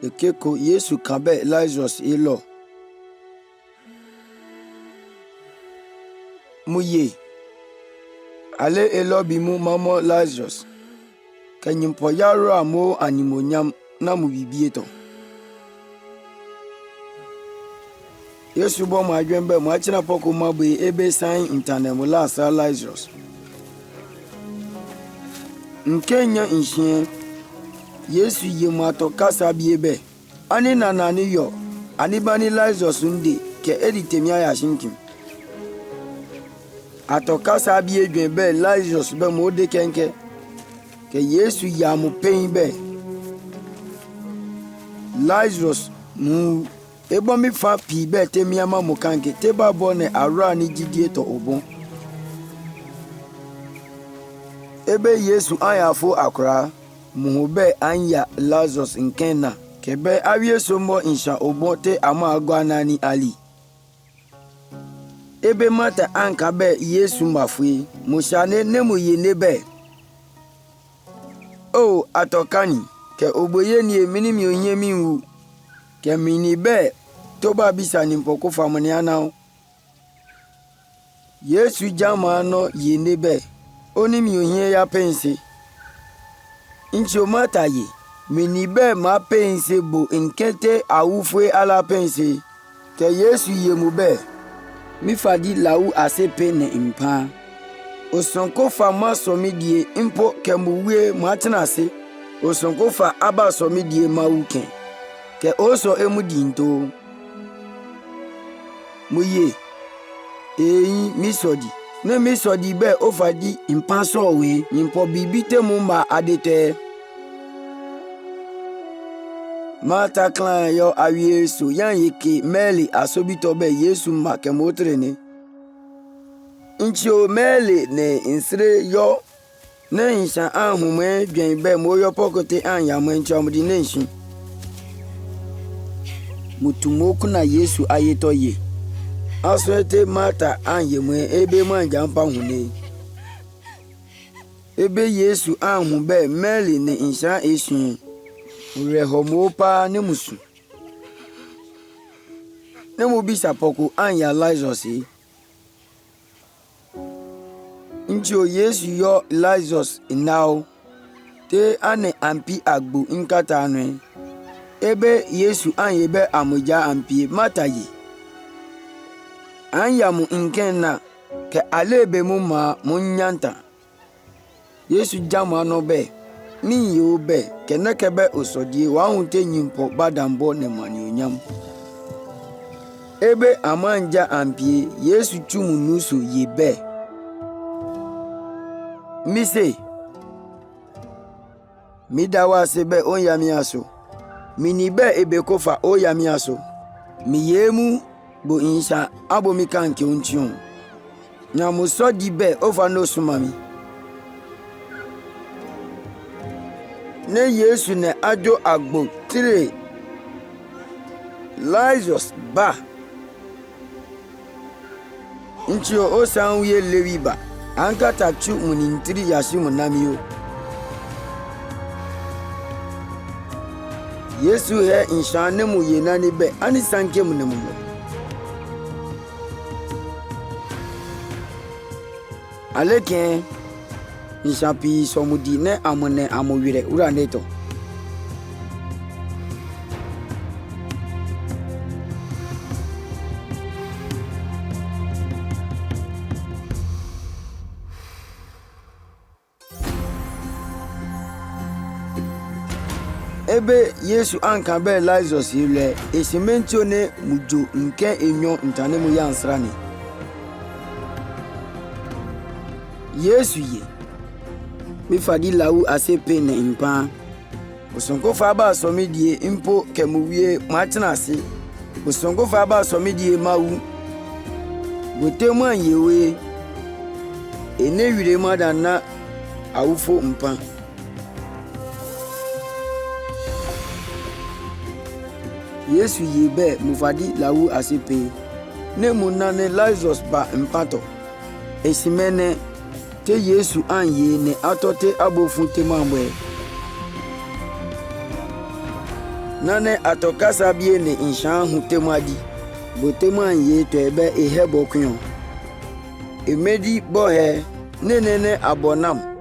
ekeko Yesu kabe Lazarus ilo. Muye. Ale elo bimu mamo Lazarus. Kanyimpo yaro amo animonyam na mu bibieto. Yesu bo ma adwembe mo achina poko mabo ebe san intanemu la sa Lazarus. Nkenya nhie Yesu yemu atokasa biebe. Ani nanani yo. Ani bani Lazarus nde ke editemia ya shinkim. Atokasa biebe be Lazarus be mode kenke. Ke Yesu yamu pein be. Lazarus mu ebo mi fa pi be temia ma mukanke teba bone ara ni gidie to obon. Ebe Yesu ayafo akra muhube anya Lazarus nkena kebe awie sombo insha obote ama agwanani ali. Ebe mata anka be Yesu mafui mushane nemu yenebe. O atokani ke oboye ni emini mi onye minwu ke mini be toba bisa ni mpoko famani anao. Yesu jama no yenebe oni mi onye ya pense. Incho mata ye mini be ma pense bo nkete awufwe ala pense ke Yesu yemu be mi fadi lawu asepe ne impa. Osonko fa ma somidie impo kemuwe matinase. Osonko fa aba somidie mauken. Ke oso emudinto. Muye. Eyi misodi. Ne misodi be ofadi impa so we. Impo bibite mumba adete. Mata klan yo awie so yan yeke meli asobito be Yesu ma kemotrene. Incho mele ne insire yo ne insha ahume dwen be mo yo pokote anya mo nchomdi nenshin mutumoku na Yesu ayeto ye aswete mata anye mo ebe manja mpa hune ebe Yesu ahu be mele ne insha esun rehomo pa ne musu ne mo bisa poko anya Lazarus Incho Yesu yo Lazarus now te ane ampi agbo nkata anwe ebe Yesu anyebe amuja ampi matayi anyamu nkenna ke alebe mu ma munyanta Yesu jama no be ni yo be ke nekebe osodie wa hunte nyimpo badambo ne manionyam ebe amanja ampi Yesu chumu nusu yebe Mise Midawa sebe onyamiaso Minibe ebe kofa oyamiaso Miyemu bo insha abo mikanke unchion Nyamuso dibe ofa no sumami Ne Yesu ne ajo agbo tire Lazarus ba Nchio osanwe lewiba Anka tachu munintiri yashimu namiyo. Yesu he inshane mu yenani be ani sanke munemuyo. Aleke inshapi somudi ne amone amuwire uraneto. Ebe Yesu anka be Lazarus ile esimentio ne mujo nke enyo ntane mu yansrani Yesu ye mi fadi lawu asepe ne impa osonko fa ba somidie impo kemuwie matinase osonko fa ba somidie mawu gotemu anyewe ene wire madana awufo mpa Yesu yebe mufadi lawu asepe ne munane Lazarus ba mpato esimene te Yesu anye ne atote abofun temamwe nane atokasa bie ne inshan hutemadi boteman ye to ebe ehebo kyon emedi bohe nenene abonam